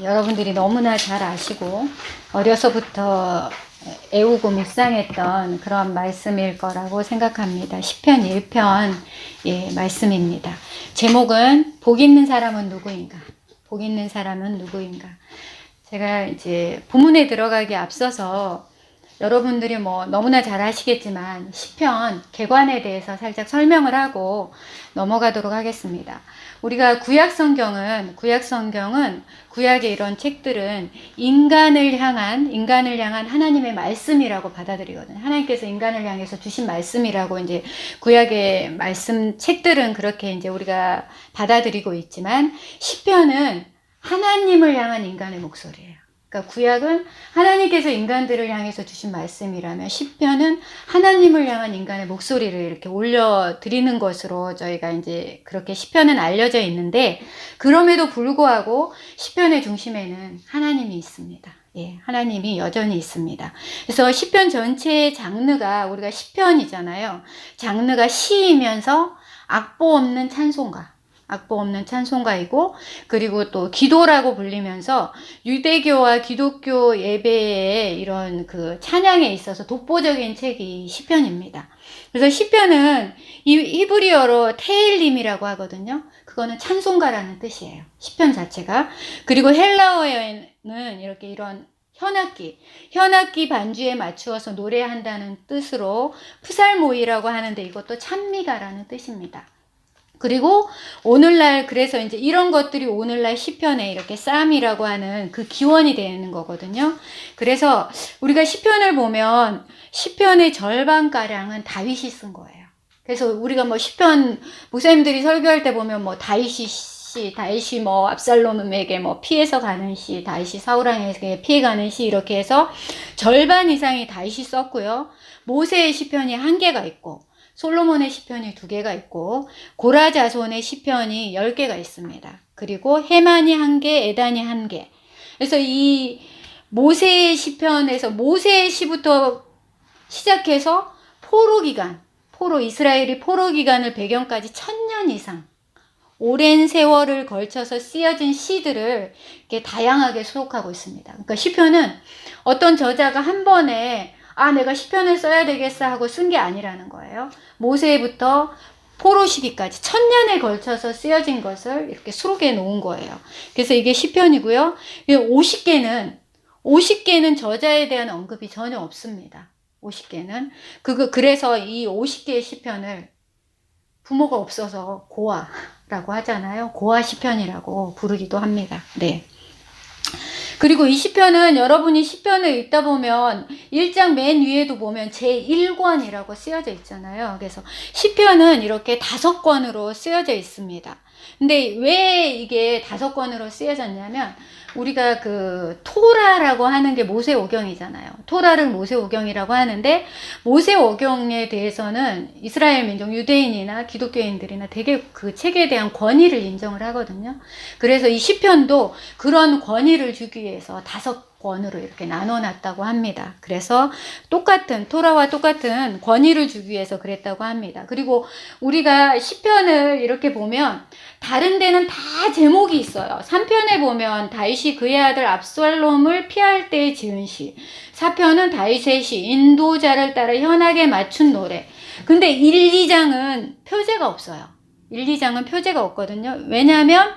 여러분들이 너무나 잘 아시고 어려서부터 애우고 묵상했던 그런 말씀일 거라고 생각합니다. 시편 1편 말씀입니다. 제목은 복 있는 사람은 누구인가? 복 있는 사람은 누구인가? 제가 이제 본문에 들어가기 앞서서 여러분들이 너무나 잘 아시겠지만 시편 개관에 대해서 살짝 설명을 하고 넘어가도록 하겠습니다. 우리가 구약의 이런 책들은 인간을 향한 하나님의 말씀이라고 받아들이거든요. 하나님께서 인간을 향해서 주신 말씀이라고 이제 구약의 말씀 책들은 그렇게 이제 우리가 받아들이고 있지만 시편은 하나님을 향한 인간의 목소리예요. 그러니까 구약은 하나님께서 인간들을 향해서 주신 말씀이라면 시편은 하나님을 향한 인간의 목소리를 이렇게 올려드리는 것으로 저희가 이제 그렇게 시편은 알려져 있는데, 그럼에도 불구하고 시편의 중심에는 하나님이 있습니다. 하나님이 여전히 있습니다. 그래서 시편 전체의 장르가, 우리가 시편이잖아요. 장르가 시이면서 악보 없는 찬송가이고, 그리고 또 기도라고 불리면서 유대교와 기독교 예배의 이런 그 찬양에 있어서 독보적인 책이 시편입니다. 그래서 시편은 히브리어로 테일림이라고 하거든요. 그거는 찬송가라는 뜻이에요. 시편 자체가. 그리고 헬라어에는 이렇게 이런 현악기 반주에 맞추어서 노래한다는 뜻으로 푸살모이라고 하는데, 이것도 찬미가라는 뜻입니다. 그리고 오늘날, 그래서 이제 이런 것들이 오늘날 시편에 이렇게 쌈이라고 하는 그 기원이 되는 거거든요. 그래서 우리가 시편을 보면 시편의 절반가량은 다윗이 쓴 거예요. 그래서 우리가 시편, 목사님들이 설교할 때 보면 다윗이 압살롬에게 피해서 가는 시, 다윗이 사울왕에게 피해가는 시, 이렇게 해서 절반 이상이 다윗이 썼고요. 모세의 시편이 1개가 있고, 솔로몬의 시편이 2개가 있고, 고라 자손의 시편이 10개가 있습니다. 그리고 헤만이 1개, 에단이 1개. 그래서 이 모세의 시편에서 모세의 시부터 시작해서 이스라엘이 포로 기간을 배경까지 1000년 이상 오랜 세월을 걸쳐서 쓰여진 시들을 이렇게 다양하게 수록하고 있습니다. 그러니까 시편은 어떤 저자가 한 번에 내가 시편을 써야 되겠어 하고 쓴 게 아니라는 거예요. 모세부터 포로 시기까지 1000년에 걸쳐서 쓰여진 것을 이렇게 수록해 놓은 거예요. 그래서 이게 시편이고요. 50개는 저자에 대한 언급이 전혀 없습니다. 50개는. 그래서 이 50개의 시편을 부모가 없어서 고아라고 하잖아요. 고아 시편이라고 부르기도 합니다. 네. 그리고 이 시편은 여러분이 시편을 읽다 보면 1장 맨 위에도 보면 제1권이라고 쓰여져 있잖아요. 그래서 시편은 이렇게 5권으로 쓰여져 있습니다. 근데 왜 이게 5권으로 쓰여졌냐면, 우리가 그 토라라고 하는 게 모세오경이잖아요. 토라를 모세오경이라고 하는데, 모세오경에 대해서는 이스라엘 민족, 유대인이나 기독교인들이나 되게 그 책에 대한 권위를 인정을 하거든요. 그래서 이 시편도 그런 권위를 주기 위해서 5권으로 이렇게 나눠놨다고 합니다. 그래서 토라와 똑같은 권위를 주기 위해서 그랬다고 합니다. 그리고 우리가 시편을 이렇게 보면 다른 데는 다 제목이 있어요. 3편에 보면 다윗이 그의 아들 압살롬을 피할 때 지은 시, 4편은 다윗의 시, 인도자를 따라 현악에 맞춘 노래. 근데 1, 2장은 표제가 없어요. 1, 2장은 표제가 없거든요. 왜냐하면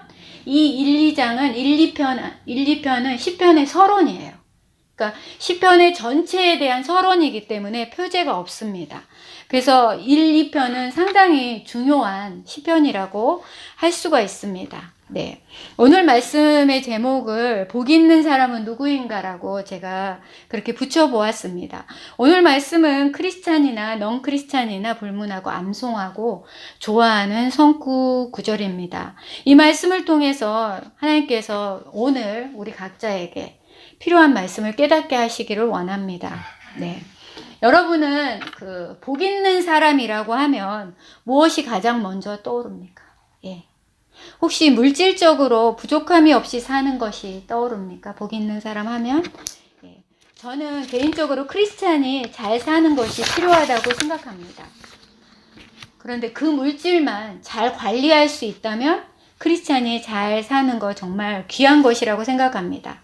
이 1, 2편은 시편의 서론이에요. 그러니까 시편의 전체에 대한 서론이기 때문에 표제가 없습니다. 그래서 1, 2편은 상당히 중요한 시편이라고 할 수가 있습니다. 네. 오늘 말씀의 제목을 복 있는 사람은 누구인가라고 제가 그렇게 붙여보았습니다. 오늘 말씀은 크리스찬이나 넌 크리스찬이나 불문하고 암송하고 좋아하는 성구 구절입니다. 이 말씀을 통해서 하나님께서 오늘 우리 각자에게 필요한 말씀을 깨닫게 하시기를 원합니다. 네. 여러분은 그 복 있는 사람이라고 하면 무엇이 가장 먼저 떠오릅니까? 혹시 물질적으로 부족함이 없이 사는 것이 떠오릅니까? 복 있는 사람 하면? 저는 개인적으로 크리스찬이 잘 사는 것이 필요하다고 생각합니다. 그런데 그 물질만 잘 관리할 수 있다면 크리스찬이 잘 사는 거 정말 귀한 것이라고 생각합니다.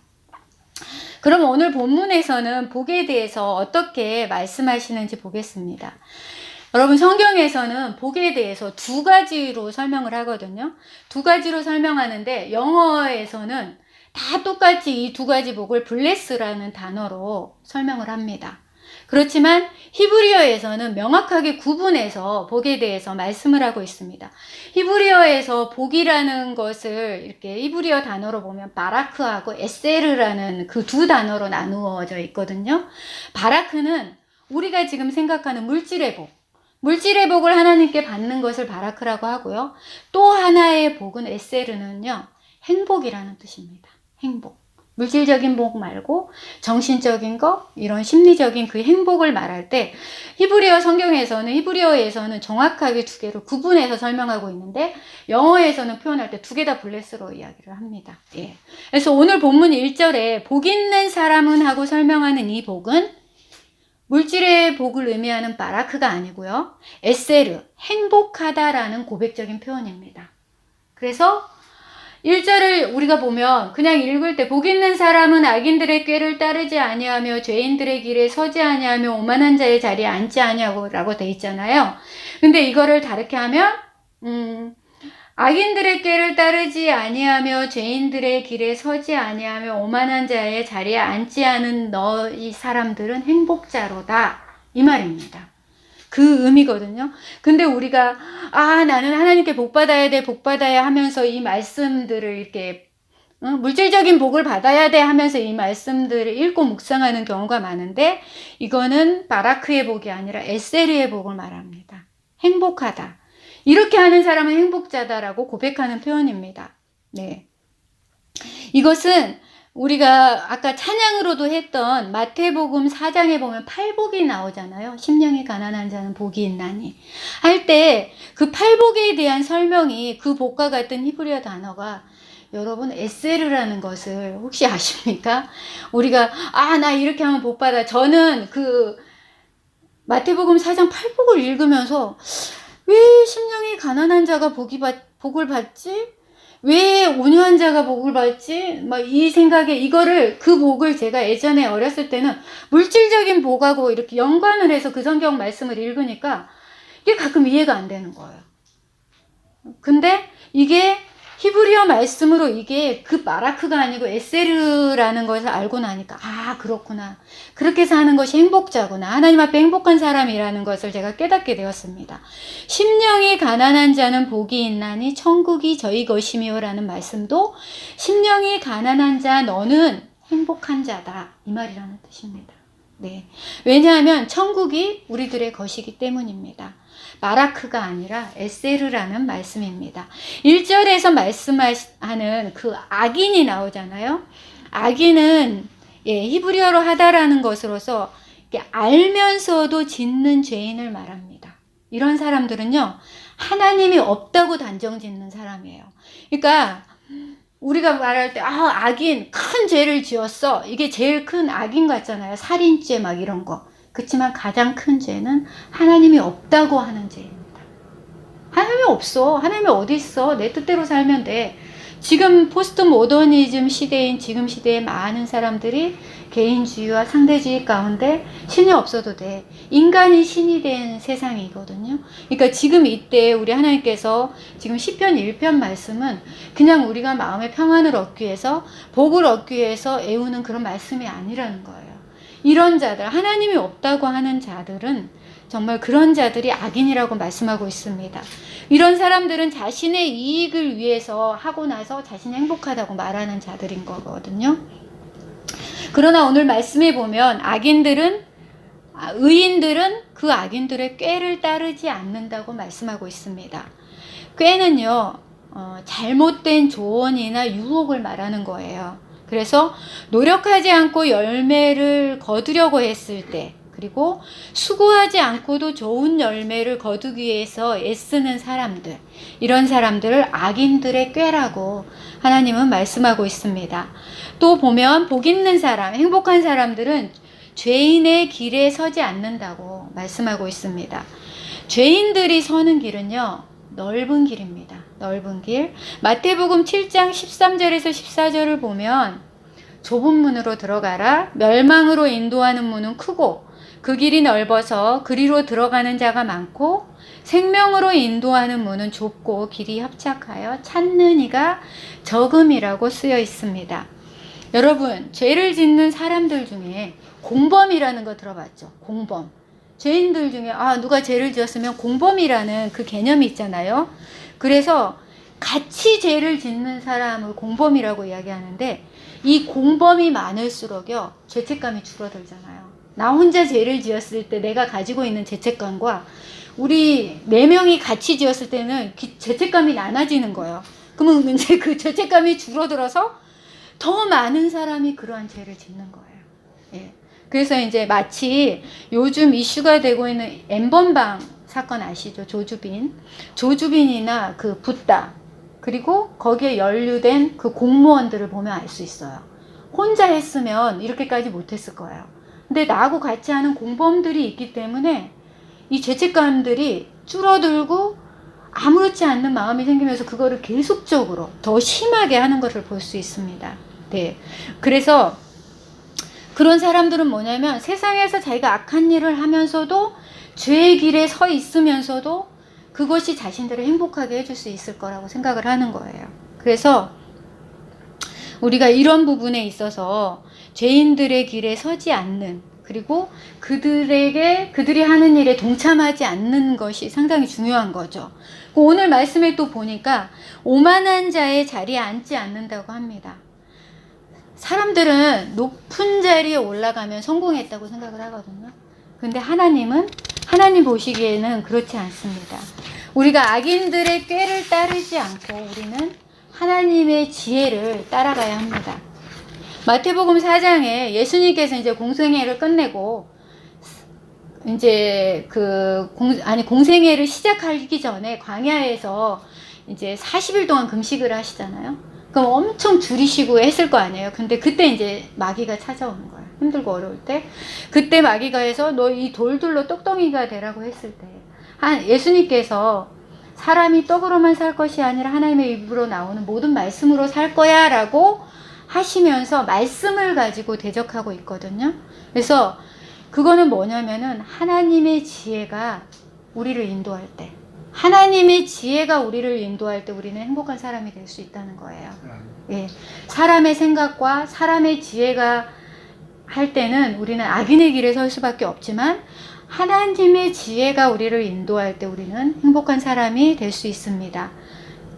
그럼 오늘 본문에서는 복에 대해서 어떻게 말씀하시는지 보겠습니다. 여러분, 성경에서는 복에 대해서 두 가지로 설명을 하거든요. 두 가지로 설명하는데 영어에서는 다 똑같이 이 두 가지 복을 bless라는 단어로 설명을 합니다. 그렇지만 히브리어에서는 명확하게 구분해서 복에 대해서 말씀을 하고 있습니다. 히브리어에서 복이라는 것을 이렇게 히브리어 단어로 보면 바라크하고 에세르라는 그 두 단어로 나누어져 있거든요. 바라크는 우리가 지금 생각하는 물질의 복, 물질의 복을 하나님께 받는 것을 바라크라고 하고요. 또 하나의 복은 에세르는요, 행복이라는 뜻입니다. 행복. 물질적인 복 말고 정신적인 것, 이런 심리적인 그 행복을 말할 때 히브리어 성경에서는, 히브리어에서는 정확하게 두 개를 구분해서 설명하고 있는데 영어에서는 표현할 때 두 개 다 블레스로 이야기를 합니다. 예. 그래서 오늘 본문 1절에 복 있는 사람은 하고 설명하는 이 복은 물질의 복을 의미하는 바라크가 아니고요, 에세르, 행복하다라는 고백적인 표현입니다. 그래서 1절을 우리가 보면 그냥 읽을 때 복 있는 사람은 악인들의 꾀를 따르지 아니하며 죄인들의 길에 서지 아니하며 오만한 자의 자리에 앉지 아니하고라고 돼 있잖아요. 근데 이거를 다르게 하면 악인들의 꾀를 따르지 아니하며 죄인들의 길에 서지 아니하며 오만한 자의 자리에 앉지 않은 너희 사람들은 행복자로다, 이 말입니다. 그 의미거든요. 근데 우리가 나는 하나님께 복 받아야 돼, 복 받아야 하면서 이 말씀들을 이렇게 물질적인 복을 받아야 돼 하면서 이 말씀들을 읽고 묵상하는 경우가 많은데 이거는 바라크의 복이 아니라 에세르의 복을 말합니다. 행복하다. 이렇게 하는 사람은 행복자다라고 고백하는 표현입니다. 네. 이것은 우리가 아까 찬양으로도 했던 마태복음 4장에 보면 팔복이 나오잖아요. 심령이 가난한 자는 복이 있나니 할 때 그 팔복에 대한 설명이 그 복과 같은 히브리어 단어가 여러분 에세르라는 것을 혹시 아십니까? 우리가 나 이렇게 하면 복 받아. 저는 그 마태복음 4장 팔복을 읽으면서 왜 심령이 가난한 자가 복을 받지? 왜 온유한 자가 복을 받지? 막 이 생각에 이거를, 그 복을 제가 예전에 어렸을 때는 물질적인 복하고 이렇게 연관을 해서 그 성경 말씀을 읽으니까 이게 가끔 이해가 안 되는 거예요. 근데 이게 히브리어 말씀으로 이게 그 바라크가 아니고 에세르라는 것을 알고 나니까 그렇구나. 그렇게 사는 것이 행복자구나. 하나님 앞에 행복한 사람이라는 것을 제가 깨닫게 되었습니다. 심령이 가난한 자는 복이 있나니 천국이 저희 것이며 라는 말씀도 심령이 가난한 자 너는 행복한 자다, 이 말이라는 뜻입니다. 네. 왜냐하면 천국이 우리들의 것이기 때문입니다. 바라크가 아니라 에세르라는 말씀입니다. 1절에서 말씀하는 그 악인이 나오잖아요. 악인은 히브리어로 하다라는 것으로서 알면서도 짓는 죄인을 말합니다. 이런 사람들은요, 하나님이 없다고 단정 짓는 사람이에요. 그러니까 우리가 말할 때 악인, 큰 죄를 지었어, 이게 제일 큰 악인 같잖아요. 살인죄 막 이런 거. 그렇지만 가장 큰 죄는 하나님이 없다고 하는 죄입니다. 하나님이 없어. 하나님이 어디 있어? 내 뜻대로 살면 돼. 지금 포스트 모더니즘 시대인 지금 시대에 많은 사람들이 개인주의와 상대주의 가운데 신이 없어도 돼. 인간이 신이 된 세상이거든요. 그러니까 지금 이때 우리 하나님께서 지금 시편 1편 말씀은 그냥 우리가 마음의 평안을 얻기 위해서, 복을 얻기 위해서 애우는 그런 말씀이 아니라는 거예요. 이런 자들, 하나님이 없다고 하는 자들은 정말 그런 자들이 악인이라고 말씀하고 있습니다. 이런 사람들은 자신의 이익을 위해서 하고 나서 자신이 행복하다고 말하는 자들인 거거든요. 그러나 오늘 말씀에 보면 의인들은 그 악인들의 꾀를 따르지 않는다고 말씀하고 있습니다. 꾀는요, 잘못된 조언이나 유혹을 말하는 거예요. 그래서 노력하지 않고 열매를 거두려고 했을 때, 그리고 수고하지 않고도 좋은 열매를 거두기 위해서 애쓰는 사람들, 이런 사람들을 악인들의 꾀라고 하나님은 말씀하고 있습니다. 또 보면 복 있는 사람, 행복한 사람들은 죄인의 길에 서지 않는다고 말씀하고 있습니다. 죄인들이 서는 길은요, 넓은 길입니다. 넓은 길. 마태복음 7장 13절에서 14절을 보면 좁은 문으로 들어가라. 멸망으로 인도하는 문은 크고 그 길이 넓어서 그리로 들어가는 자가 많고 생명으로 인도하는 문은 좁고 길이 협착하여 찾는 이가 적음이라고 쓰여 있습니다. 여러분, 죄를 짓는 사람들 중에 공범이라는 거 들어봤죠? 공범. 죄인들 중에 누가 죄를 지었으면 공범이라는 그 개념이 있잖아요. 그래서 같이 죄를 짓는 사람을 공범이라고 이야기하는데 이 공범이 많을수록요 죄책감이 줄어들잖아요. 나 혼자 죄를 지었을 때 내가 가지고 있는 죄책감과 우리 4명이 같이 지었을 때는 죄책감이 나눠지는 거예요. 그러면 이제 그 죄책감이 줄어들어서 더 많은 사람이 그러한 죄를 짓는 거예요. 예. 그래서 이제 마치 요즘 이슈가 되고 있는 N번방 사건 아시죠? 조주빈이나 그 붓다, 그리고 거기에 연루된 그 공무원들을 보면 알 수 있어요. 혼자 했으면 이렇게까지 못했을 거예요. 근데 나하고 같이 하는 공범들이 있기 때문에 이 죄책감들이 줄어들고 아무렇지 않는 마음이 생기면서 그거를 계속적으로 더 심하게 하는 것을 볼 수 있습니다. 네. 그래서 그런 사람들은 뭐냐면 세상에서 자기가 악한 일을 하면서도 죄의 길에 서 있으면서도 그것이 자신들을 행복하게 해줄 수 있을 거라고 생각을 하는 거예요. 그래서 우리가 이런 부분에 있어서 죄인들의 길에 서지 않는, 그리고 그들이 하는 일에 동참하지 않는 것이 상당히 중요한 거죠. 오늘 말씀에 또 보니까 오만한 자의 자리에 앉지 않는다고 합니다. 사람들은 높은 자리에 올라가면 성공했다고 생각을 하거든요. 근데 하나님 보시기에는 그렇지 않습니다. 우리가 악인들의 꾀를 따르지 않고 우리는 하나님의 지혜를 따라가야 합니다. 마태복음 4장에 예수님께서 이제 공생애를 끝내고 이제 공생애를 시작하기 전에 광야에서 이제 40일 동안 금식을 하시잖아요. 그럼 엄청 줄이시고 했을 거 아니에요. 근데 그때 이제 마귀가 찾아오는 거예요. 힘들고 어려울 때. 그때 마귀가 해서 너 이 돌들로 똑덩이가 되라고 했을 때 예수님께서 사람이 떡으로만 살 것이 아니라 하나님의 입으로 나오는 모든 말씀으로 살 거야 라고 하시면서 말씀을 가지고 대적하고 있거든요. 그래서 그거는 뭐냐면은 하나님의 지혜가 우리를 인도할 때, 우리는 행복한 사람이 될 수 있다는 거예요. 예. 사람의 생각과 사람의 지혜가 할 때는 우리는 악인의 길에 설 수밖에 없지만 하나님의 지혜가 우리를 인도할 때 우리는 행복한 사람이 될 수 있습니다.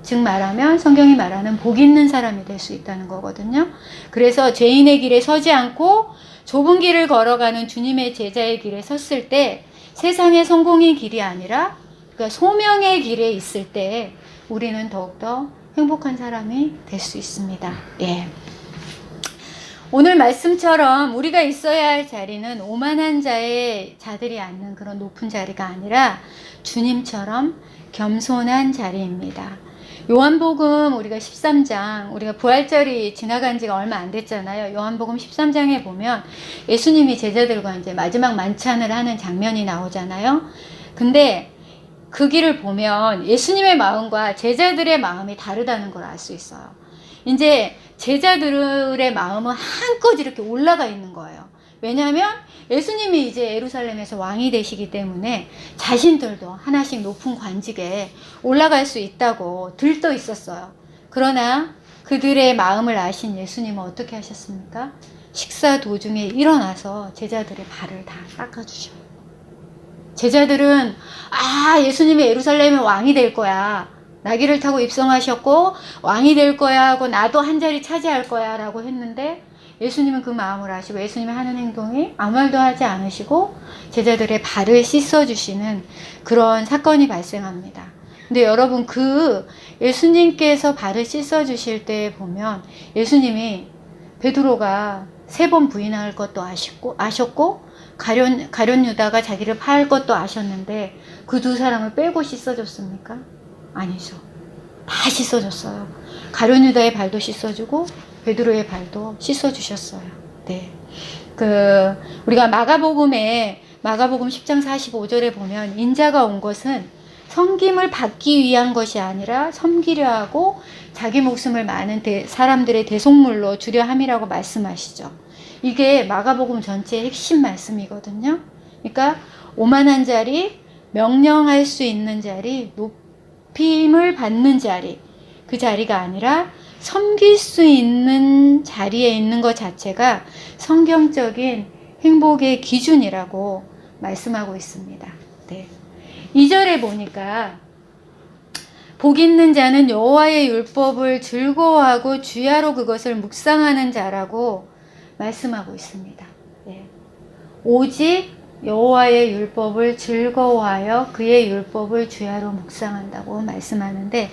즉 말하면 성경이 말하는 복 있는 사람이 될 수 있다는 거거든요. 그래서 죄인의 길에 서지 않고 좁은 길을 걸어가는 주님의 제자의 길에 섰을 때 세상의 성공의 길이 아니라 그러니까 소명의 길에 있을 때 우리는 더욱더 행복한 사람이 될 수 있습니다. 예. 오늘 말씀처럼 우리가 있어야 할 자리는 오만한 자들이 앉는 그런 높은 자리가 아니라 주님처럼 겸손한 자리입니다. 요한복음 우리가 13장, 우리가 부활절이 지나간 지가 얼마 안 됐잖아요. 요한복음 13장에 보면 예수님이 제자들과 이제 마지막 만찬을 하는 장면이 나오잖아요. 근데 그 길을 보면 예수님의 마음과 제자들의 마음이 다르다는 걸 알 수 있어요. 이제 제자들의 마음은 한껏 이렇게 올라가 있는 거예요. 왜냐하면 예수님이 이제 예루살렘에서 왕이 되시기 때문에 자신들도 하나씩 높은 관직에 올라갈 수 있다고 들떠 있었어요. 그러나 그들의 마음을 아신 예수님은 어떻게 하셨습니까? 식사 도중에 일어나서 제자들의 발을 다 닦아주셔요. 제자들은 예수님이 예루살렘의 왕이 될 거야. 나귀를 타고 입성하셨고 왕이 될 거야 하고 나도 한 자리 차지할 거야 라고 했는데 예수님은 그 마음을 아시고 예수님이 하는 행동이 아무 말도 하지 않으시고 제자들의 발을 씻어주시는 그런 사건이 발생합니다. 근데 여러분 그 예수님께서 발을 씻어주실 때 보면 예수님이 베드로가 3번 부인할 것도 아셨고 가룟 유다가 자기를 팔 것도 아셨는데 그 2사람을 빼고 씻어줬습니까? 아니죠. 다 씻어줬어요. 가룟 유다의 발도 씻어주고 베드로의 발도 씻어주셨어요. 네. 우리가 마가복음 10장 45절에 보면 인자가 온 것은 섬김을 받기 위한 것이 아니라 섬기려 하고 자기 목숨을 많은 사람들의 대속물로 주려 함이라고 말씀하시죠. 이게 마가복음 전체의 핵심 말씀이거든요. 그러니까 오만한 자리, 명령할 수 있는 자리, 높임을 받는 자리, 그 자리가 아니라 섬길 수 있는 자리에 있는 것 자체가 성경적인 행복의 기준이라고 말씀하고 있습니다. 네. 2절에 보니까 복 있는 자는 여호와의 율법을 즐거워하고 주야로 그것을 묵상하는 자라고 말씀하고 있습니다. 네. 오직 여호와의 율법을 즐거워하여 그의 율법을 주야로 묵상한다고 말씀하는데,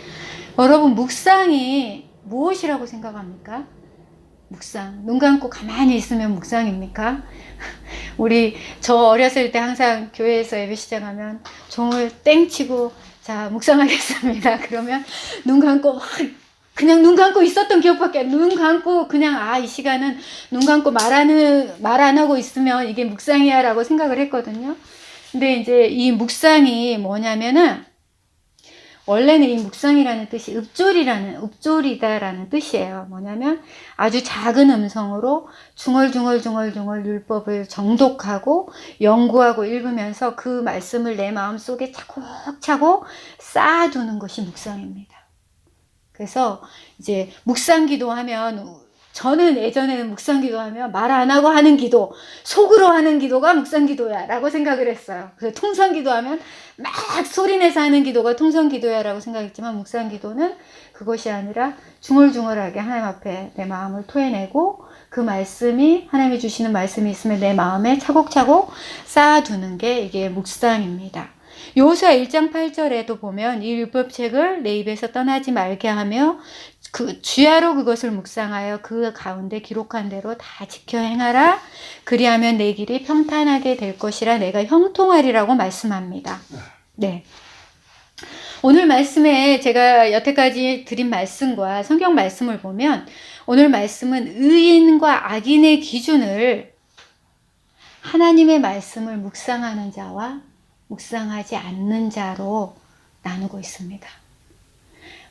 여러분 묵상이 무엇이라고 생각합니까? 묵상. 눈 감고 가만히 있으면 묵상입니까? 저 어렸을 때 항상 교회에서 예배 시작하면 종을 땡치고 자 묵상하겠습니다. 그러면 눈 감고 그냥 눈 감고 있었던 기억밖에, 눈 감고 그냥 이 시간은 눈 감고 말 안 하고 있으면 이게 묵상이야 라고 생각을 했거든요. 근데 이제 이 묵상이 뭐냐면은, 원래는 이 묵상이라는 뜻이 읍조리다라는 뜻이에요. 뭐냐면 아주 작은 음성으로 중얼중얼 율법을 정독하고 연구하고 읽으면서 그 말씀을 내 마음속에 차곡차곡 쌓아두는 것이 묵상입니다. 그래서 이제 묵상 기도하면, 저는 예전에는 묵상 기도하면 말 안 하고 하는 기도, 속으로 하는 기도가 묵상 기도야 라고 생각을 했어요. 그래서 통성 기도하면 막 소리내서 하는 기도가 통성 기도야 라고 생각했지만, 묵상 기도는 그것이 아니라 중얼중얼하게 하나님 앞에 내 마음을 토해내고 그 말씀이, 하나님이 주시는 말씀이 있으면 내 마음에 차곡차곡 쌓아두는 게 이게 묵상입니다. 여호수아 1장 8절에도 보면 이 율법책을 내 입에서 떠나지 말게 하며 그 주야로 그것을 묵상하여 그 가운데 기록한 대로 다 지켜 행하라. 그리하면 내 길이 평탄하게 될 것이라 내가 형통하리라고 말씀합니다. 네. 오늘 말씀에 제가 여태까지 드린 말씀과 성경 말씀을 보면, 오늘 말씀은 의인과 악인의 기준을 하나님의 말씀을 묵상하는 자와 묵상하지 않는 자로 나누고 있습니다.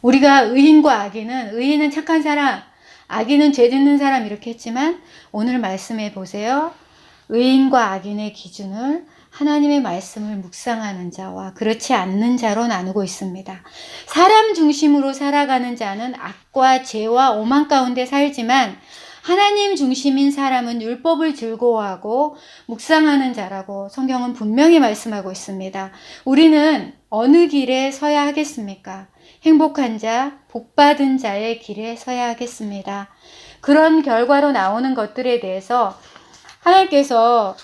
우리가 의인과 악인은, 의인은 착한 사람, 악인은 죄 짓는 사람 이렇게 했지만, 오늘 말씀해 보세요. 의인과 악인의 기준을 하나님의 말씀을 묵상하는 자와 그렇지 않는 자로 나누고 있습니다. 사람 중심으로 살아가는 자는 악과 죄와 오만 가운데 살지만, 하나님 중심인 사람은 율법을 즐거워하고 묵상하는 자라고 성경은 분명히 말씀하고 있습니다. 우리는 어느 길에 서야 하겠습니까? 행복한 자, 복받은 자의 길에 서야 하겠습니다. 그런 결과로 나오는 것들에 대해서 하나님께서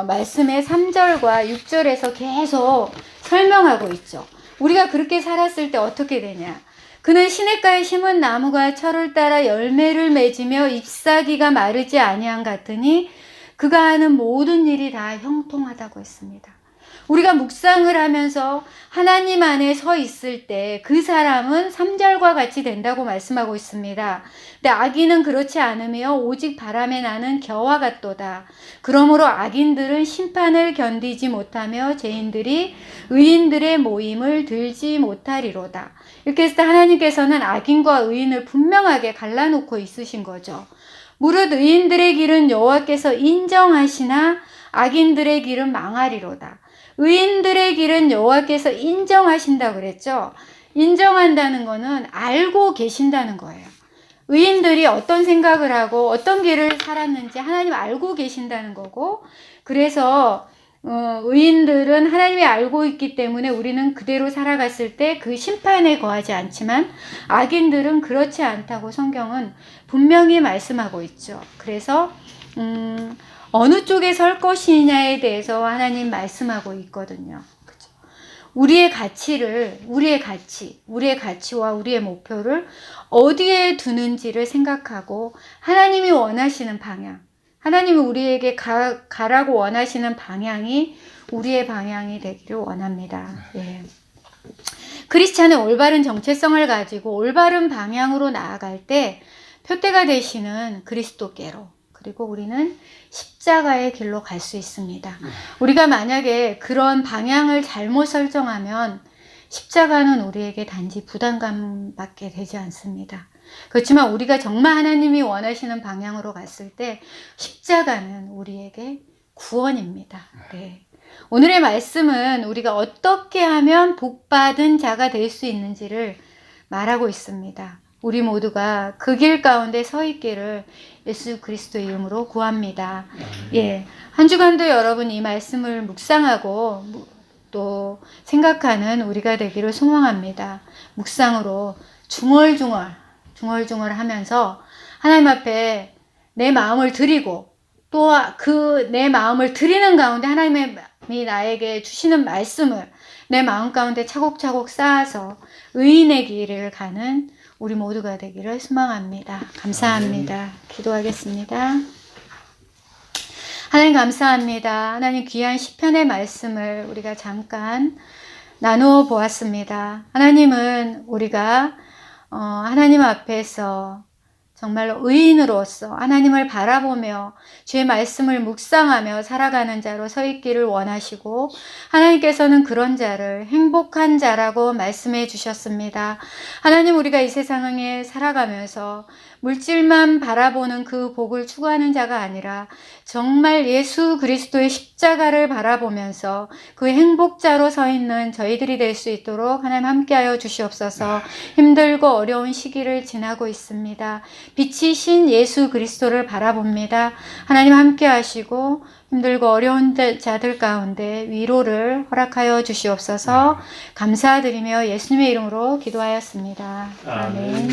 말씀의 3절과 6절에서 계속 설명하고 있죠. 우리가 그렇게 살았을 때 어떻게 되냐? 그는 시냇가에 심은 나무가 철을 따라 열매를 맺으며 잎사귀가 마르지 아니한 같으니 그가 하는 모든 일이 다 형통하다고 했습니다. 우리가 묵상을 하면서 하나님 안에 서 있을 때 그 사람은 3절과 같이 된다고 말씀하고 있습니다. 근데 악인은 그렇지 않으며 오직 바람에 나는 겨와 같도다. 그러므로 악인들은 심판을 견디지 못하며 죄인들이 의인들의 모임을 들지 못하리로다. 이렇게 했을 때 하나님께서는 악인과 의인을 분명하게 갈라놓고 있으신 거죠. 무릇 의인들의 길은 여호와께서 인정하시나 악인들의 길은 망하리로다. 의인들의 길은 여호와께서 인정하신다고 그랬죠. 인정한다는 거는 알고 계신다는 거예요. 의인들이 어떤 생각을 하고 어떤 길을 살았는지 하나님 알고 계신다는 거고, 그래서 의인들은 하나님이 알고 있기 때문에 우리는 그대로 살아갔을 때 그 심판에 거하지 않지만, 악인들은 그렇지 않다고 성경은 분명히 말씀하고 있죠. 그래서 어느 쪽에 설 것이냐에 대해서 하나님 말씀하고 있거든요. 그렇죠? 우리의 가치와 우리의 목표를 어디에 두는지를 생각하고 하나님이 원하시는 방향, 하나님이 우리에게 가라고 원하시는 방향이 우리의 방향이 되기를 원합니다. 예. 크리스찬은 올바른 정체성을 가지고 올바른 방향으로 나아갈 때 표대가 되시는 그리스도께로, 그리고 우리는 십자가의 길로 갈 수 있습니다. 우리가 만약에 그런 방향을 잘못 설정하면 십자가는 우리에게 단지 부담감밖에 되지 않습니다. 그렇지만 우리가 정말 하나님이 원하시는 방향으로 갔을 때 십자가는 우리에게 구원입니다. 네. 오늘의 말씀은 우리가 어떻게 하면 복받은 자가 될 수 있는지를 말하고 있습니다. 우리 모두가 그 길 가운데 서 있기를 예수 그리스도의 이름으로 구합니다. 예, 한 주간도 여러분 이 말씀을 묵상하고 또 생각하는 우리가 되기를 소망합니다. 묵상으로 중얼중얼 하면서 하나님 앞에 내 마음을 드리고 또 그 내 마음을 드리는 가운데 하나님이 나에게 주시는 말씀을 내 마음 가운데 차곡차곡 쌓아서 의인의 길을 가는 우리 모두가 되기를 소망합니다. 감사합니다. 기도하겠습니다. 하나님 감사합니다. 하나님 귀한 시편의 말씀을 우리가 잠깐 나누어 보았습니다. 하나님은 우리가 하나님 앞에서 정말로 의인으로서 하나님을 바라보며 주의 말씀을 묵상하며 살아가는 자로 서 있기를 원하시고 하나님께서는 그런 자를 행복한 자라고 말씀해 주셨습니다. 하나님 우리가 이 세상에 살아가면서 물질만 바라보는 그 복을 추구하는 자가 아니라 정말 예수 그리스도의 십자가를 바라보면서 그 행복자로 서 있는 저희들이 될 수 있도록 하나님 함께하여 주시옵소서. 힘들고 어려운 시기를 지나고 있습니다. 빛이신 예수 그리스도를 바라봅니다. 하나님 함께 하시고 힘들고 어려운 자들 가운데 위로를 허락하여 주시옵소서. 감사드리며 예수님의 이름으로 기도하였습니다. 아멘.